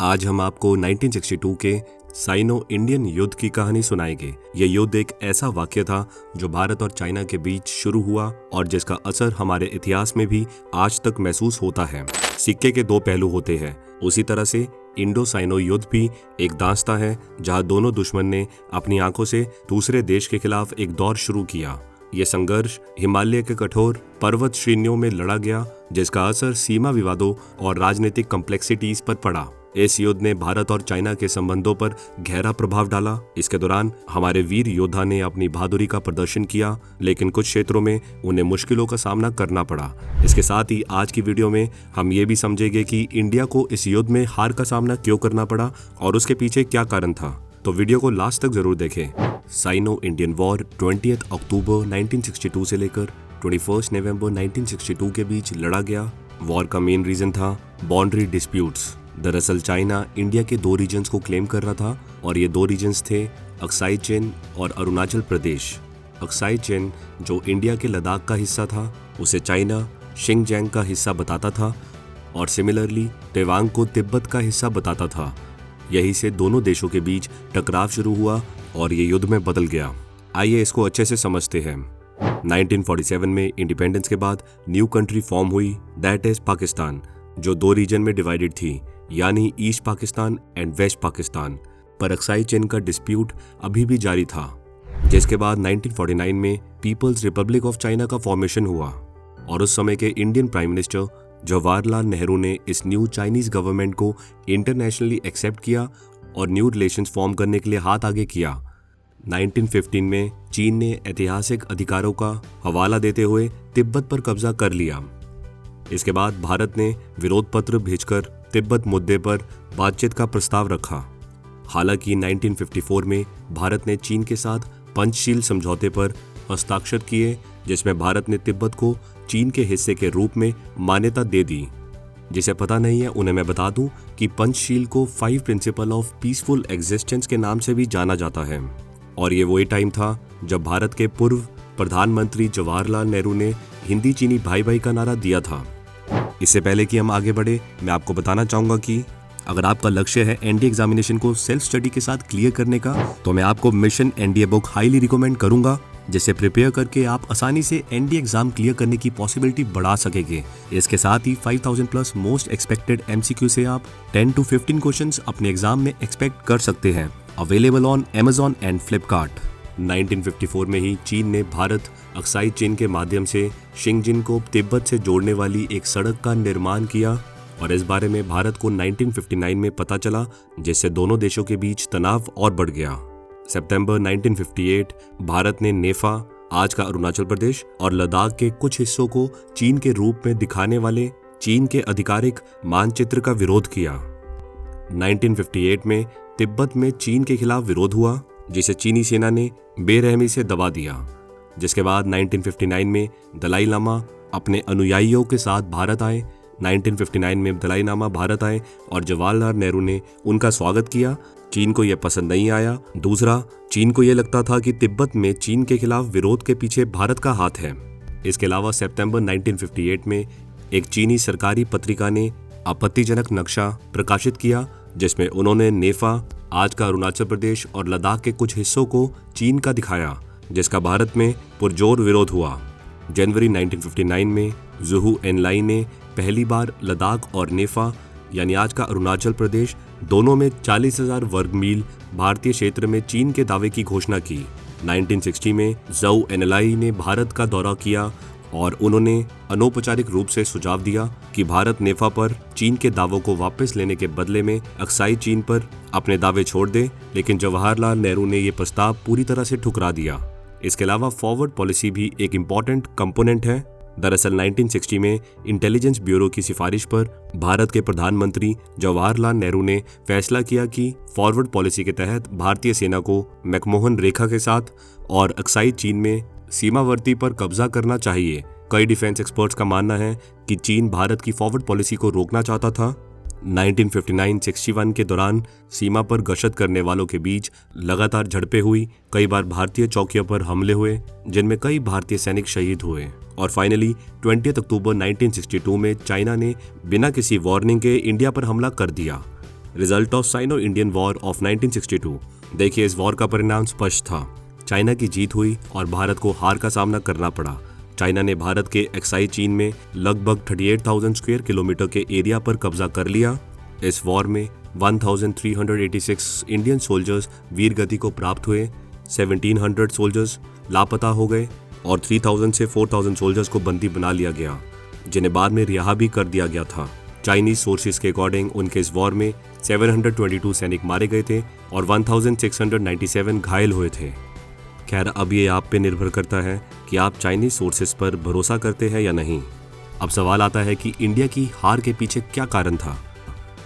आज हम आपको 1962 के साइनो इंडियन युद्ध की कहानी सुनाएंगे। यह युद्ध एक ऐसा वाकया था जो भारत और चाइना के बीच शुरू हुआ और जिसका असर हमारे इतिहास में भी आज तक महसूस होता है। सिक्के के दो पहलू होते हैं, उसी तरह से इंडो साइनो युद्ध भी एक दास्तां है जहां दोनों दुश्मन ने अपनी आंखों से दूसरे देश के खिलाफ एक दौर शुरू किया। ये संघर्ष हिमालय के कठोर पर्वत श्रेणियों में लड़ा गया, जिसका असर सीमा विवादों और राजनीतिक कॉम्प्लेक्सिटीज पर पड़ा। इस युद्ध ने भारत और चाइना के संबंधों पर गहरा प्रभाव डाला। इसके दौरान हमारे वीर योद्धा ने अपनी बहादुरी का प्रदर्शन किया, लेकिन कुछ क्षेत्रों में उन्हें मुश्किलों का सामना करना पड़ा। इसके साथ ही आज की वीडियो में हम ये भी समझेंगे कि इंडिया को इस युद्ध में हार का सामना क्यों करना पड़ा और उसके पीछे क्या कारण था। तो वीडियो को लास्ट तक जरूर देखें। साइनो इंडियन वॉर 20 अक्टूबर 1962 से लेकर 21 नवंबर 1962 के बीच लड़ा गया। वॉर का मेन रीजन था बाउंड्री डिस्प्यूट्स। दरअसल चाइना इंडिया के दो रीजन्स को क्लेम कर रहा था और ये दो रीजन्स थे अक्साई चिन और अरुणाचल प्रदेश। अक्साई चिन जो इंडिया के लद्दाख का हिस्सा था, उसे चाइना शिनजियांग का हिस्सा बताता था और सिमिलरली तवांग को तिब्बत का हिस्सा बताता था। यहीं से दोनों देशों के बीच टकराव शुरू हुआ और ये युद्ध में बदल गया। आइए इसको अच्छे से समझते हैं। 1947 में इंडिपेंडेंस के बाद न्यू कंट्री फॉर्म हुई, दैट इज पाकिस्तान, जो दो रीजन में डिवाइडेड थी, यानी east Pakistan and west Pakistan. पर अक्साई चिन का डिस्प्यूट अभी भी जारी था, जिसके बाद 1949 में पीपल्स रिपब्लिक ऑफ चाइना का फॉर्मेशन हुआ और उस समय के Indian prime minister Jawaharlal Nehru ने इस न्यू चाइनीज गवर्नमेंट को इंटरनेशनली एक्सेप्ट किया और न्यू रिलेशंस फॉर्म करने के लिए हाथ आगे किया। 1915 में चीन ने ऐतिहासिक अधिकारों का हवाला देते हुए तिब्बत पर कब्जा कर लिया। इसके बाद भारत ने विरोध पत्र भेजकर तिब्बत मुद्दे पर बातचीत का प्रस्ताव रखा। हालांकि 1954 में भारत ने चीन के साथ पंचशील समझौते पर हस्ताक्षर किए, जिसमें भारत ने तिब्बत को चीन के हिस्से के रूप में मान्यता दे दी। जिसे पता नहीं है उन्हें मैं बता दूं कि पंचशील को 5 प्रिंसिपल ऑफ पीसफुल एग्जिस्टेंस के नाम से भी जाना जाता है और ये वही टाइम था जब भारत के पूर्व प्रधानमंत्री जवाहरलाल नेहरू ने हिंदी चीनी भाई भाई का नारा दिया था। इससे पहले कि हम आगे बढ़े, मैं आपको बताना चाहूँगा कि अगर आपका लक्ष्य है एनडीए एग्जामिनेशन को सेल्फ स्टडी के साथ क्लियर करने का, तो मैं आपको mission NDA book highly recommend करूंगा, जिसे प्रिपेयर करके आप आसानी से एनडीए एग्जाम क्लियर करने की पॉसिबिलिटी बढ़ा सकेंगे। इसके साथ ही 5000 प्लस मोस्ट एक्सपेक्टेड एमसीक्यू से आप 10 to 15 क्वेश्चंस अपने एग्जाम में एक्सपेक्ट कर सकते हैं। Available on Amazon and Flipkart. 1954 में ही चीन ने भारत अक्साई चिन के माध्यम से शिनजियांग को तिब्बत से जोड़ने वाली एक सड़क का निर्माण किया और इस बारे में भारत को 1959 में पता चला, जिससे दोनों देशों के बीच तनाव और बढ़ गया। सितंबर 1958 भारत ने नेफा, आज का अरुणाचल प्रदेश, और लद्दाख के कुछ हिस्सों को चीन के रूप में दिखाने वाले चीन के आधिकारिक मानचित्र का विरोध किया। 1958 में तिब्बत में चीन के खिलाफ विरोध हुआ, जिसे चीनी सेना ने बेरहमी से दबा दिया। जिसके बाद 1959 में दलाई लामा अपने अनुयायियों के साथ भारत आए। 1959 में दलाई लामा भारत आए और जवाहरलाल नेहरू ने उनका स्वागत किया। चीन को यह पसंद नहीं आया। दूसरा, चीन को यह लगता था कि तिब्बत में चीन के खिलाफ विरोध के पीछे भारत का हाथ है। इसके अलावा सितंबर 1958 में एक चीनी सरकारी पत्रिका ने आपत्तिजनक नक्शा प्रकाशित किया, जिसमें उन्होंने नेफा, आज का अरुणाचल प्रदेश और लद्दाख के कुछ हिस्सों को चीन का दिखाया, जिसका भारत में पुरजोर विरोध हुआ। जनवरी 1959 में जुहू एनलाई ने पहली बार लद्दाख और नेफा, यानी आज का अरुणाचल प्रदेश, दोनों में 40,000 वर्ग मील भारतीय क्षेत्र में चीन के दावे की घोषणा की। 1960 में जुहू एनलाई ने भारत का दौरा किया और उन्होंने अनौपचारिक रूप से सुझाव दिया कि भारत नेफा पर चीन के दावों को वापस लेने के बदले में अक्साई चीन पर अपने दावे छोड़ दे, लेकिन जवाहरलाल नेहरू ने यह प्रस्ताव पूरी तरह से ठुकरा दिया। इसके अलावा फॉरवर्ड पॉलिसी भी एक इम्पॉर्टेंट कंपोनेंट है। दरअसल 1960 में इंटेलिजेंस ब्यूरो की सिफारिश पर भारत के प्रधानमंत्री जवाहरलाल नेहरू ने फैसला किया कि फॉरवर्ड पॉलिसी के तहत भारतीय सेना को मैकमोहन रेखा के साथ और अक्साई चीन में सीमावर्ती पर कब्जा करना चाहिए। कई डिफेंस एक्सपर्ट्स का मानना है कि चीन भारत की फॉरवर्ड पॉलिसी को रोकना चाहता था। 1959-61 के दौरान सीमा पर गश्त करने वालों के बीच लगातार झड़पें हुई। कई बार भारतीय चौकियों पर हमले हुए, जिनमें कई भारतीय सैनिक शहीद हुए और फाइनली 20 अक्टूबर 1962 में चाइना ने बिना किसी वार्निंग के इंडिया पर हमला कर दिया। Result of Sino Indian war of 1962। देखिए, इस वॉर का परिणाम स्पष्ट था। चाइना की जीत हुई और भारत को हार का सामना करना पड़ा। चाइना ने भारत के एक्साई चीन में लगभग 38,000 स्क्वायर किलोमीटर के एरिया पर कब्जा कर लिया। इस वॉर में 1386 इंडियन सोल्जर्स वीर गति को प्राप्त हुए, 1700 सोल्जर्स लापता हो गए और 3000 से 4000 सोल्जर्स को बंदी बना लिया गया, जिन्हें बाद में रिहा भी कर दिया गया था। चाइनीज सोर्सेज के अकॉर्डिंग उनके इस वॉर में 722 सैनिक मारे गए थे और 1697 घायल हुए थे। खैर, अब ये आप पे निर्भर करता है कि आप चाइनीज सोर्सेज पर भरोसा करते हैं या नहीं। अब सवाल आता है कि इंडिया की हार के पीछे क्या कारण था।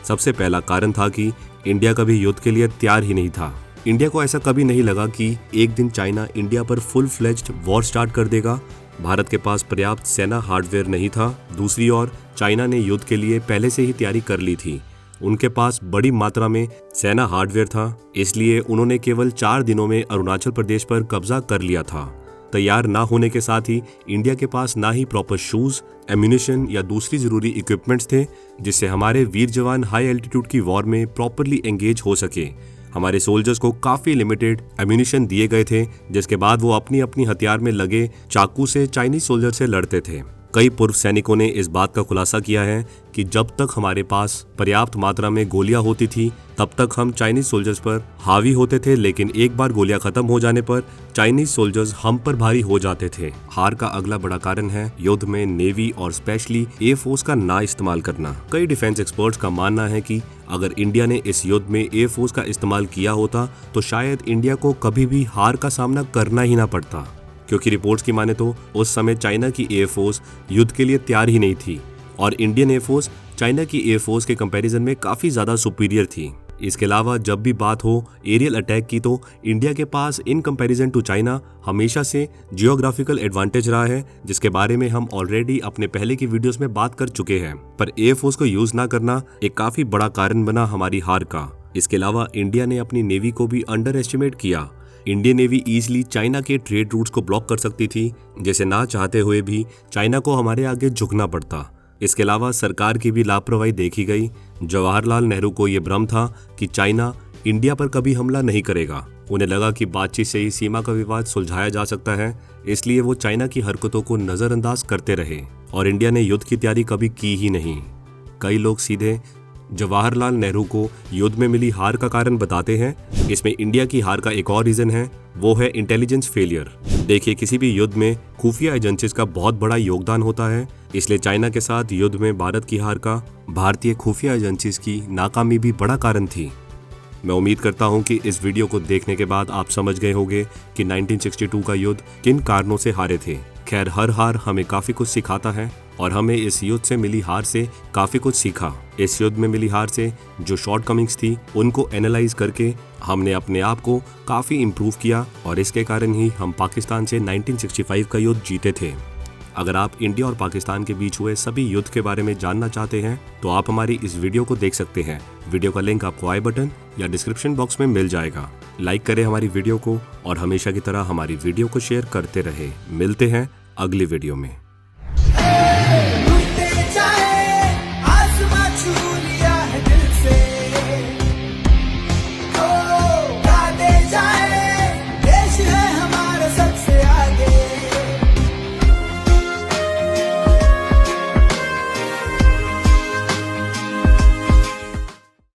सबसे पहला कारण था कि इंडिया कभी युद्ध के लिए तैयार ही नहीं था। इंडिया को ऐसा कभी नहीं लगा कि एक दिन चाइना इंडिया पर फुल फ्लेज्ड वॉर स्टार्ट कर देगा। भारत के पास पर्याप्त सेना हार्डवेयर नहीं था। दूसरी ओर चाइना ने युद्ध के लिए पहले से ही तैयारी कर ली थी। उनके पास बड़ी मात्रा में सेना हार्डवेयर था, इसलिए उन्होंने केवल 4 दिनों में अरुणाचल प्रदेश पर कब्जा कर लिया था। तैयार ना होने के साथ ही इंडिया के पास ना ही प्रॉपर शूज, एम्यूनिशन या दूसरी जरूरी इक्विपमेंट्स थे जिससे हमारे वीर जवान हाई एल्टीट्यूड की वॉर में प्रॉपरली एंगेज हो सके। हमारे सोल्जर्स को काफी लिमिटेड एम्यूनिशन दिए गए थे, जिसके बाद वो अपनी अपनी हथियार में लगे चाकू से चाइनीज सोल्जर से लड़ते थे। कई पूर्व सैनिकों ने इस बात का खुलासा किया है कि जब तक हमारे पास पर्याप्त मात्रा में गोलियां होती थी तब तक हम चाइनीज सोल्जर्स पर हावी होते थे, लेकिन एक बार गोलियां खत्म हो जाने पर चाइनीज सोल्जर्स हम पर भारी हो जाते थे। हार का अगला बड़ा कारण है युद्ध में नेवी और स्पेशली एयर फोर्स का ना इस्तेमाल करना। कई डिफेंस एक्सपर्ट्स का मानना है कि अगर इंडिया ने इस युद्ध में एयर फोर्स का इस्तेमाल किया होता तो शायद इंडिया को कभी भी हार का सामना करना ही ना पड़ता, क्योंकि रिपोर्ट्स की माने तो उस समय चाइना की एयरफोर्स युद्ध के लिए तैयार ही नहीं थी और इंडियन एयरफोर्स चाइना की एयरफोर्स के कंपैरिजन में काफ़ी ज़्यादा सुपीरियर थी। इसके अलावा जब भी बात हो एरियल अटैक की तो इंडिया के पास इन कंपैरिजन टू चाइना हमेशा से जियोग्राफिकल एडवांटेज रहा है, जिसके बारे में हम ऑलरेडी अपने पहले की वीडियोस में बात कर चुके हैं। पर एयरफोर्स को यूज़ ना करना एक काफ़ी बड़ा कारण बना हमारी हार का। इसके अलावा इंडिया ने अपनी नेवी को भी अंडर एस्टिमेट किया। इंडियन नेवी इजीली चाइना के ट्रेड रूट्स को ब्लॉक कर सकती थी, जैसे ना चाहते हुए भी चाइना को हमारे आगे झुकना पड़ता। इसके अलावा सरकार की भी लापरवाही देखी गई। जवाहरलाल नेहरू को यह भ्रम था कि चाइना इंडिया पर कभी हमला नहीं करेगा। उन्हें लगा कि बातचीत से ही सीमा का विवाद सुलझाया जा सकता है, इसलिए वो चाइना की हरकतों को नज़रअंदाज करते रहे और इंडिया ने युद्ध की तैयारी कभी की ही नहीं। कई लोग सीधे जवाहरलाल नेहरू को युद्ध में मिली हार का कारण बताते हैं। इसमें इंडिया की हार का एक और रीजन है, वो है इंटेलिजेंस फेलियर। देखिए, किसी भी युद्ध में खुफिया एजेंसीज का बहुत बड़ा योगदान होता है, इसलिए चाइना के साथ युद्ध में भारत की हार का भारतीय खुफिया एजेंसीज की नाकामी भी बड़ा कारण थी। मैं उम्मीद करता हूं कि इस वीडियो को देखने के बाद आप समझ गए होंगे कि 1962 का युद्ध किन कारणों से हारे थे। खैर, हर हार हमें काफी कुछ सिखाता है और हमें इस युद्ध से मिली हार से काफी कुछ सीखा। इस युद्ध में मिली हार से जो शॉर्टकमिंग्स थी उनको एनालाइज करके हमने अपने आप को काफी इम्प्रूव किया और इसके कारण ही हम पाकिस्तान से 1965 का युद्ध जीते थे। अगर आप इंडिया और पाकिस्तान के बीच हुए सभी युद्ध के बारे में जानना चाहते हैं तो आप हमारी इस वीडियो को देख सकते हैं। वीडियो का लिंक आपको आई बटन या डिस्क्रिप्शन बॉक्स में मिल जाएगा। लाइक करें हमारी वीडियो को और हमेशा की तरह हमारी वीडियो को शेयर करते रहे। मिलते हैं अगली वीडियो में।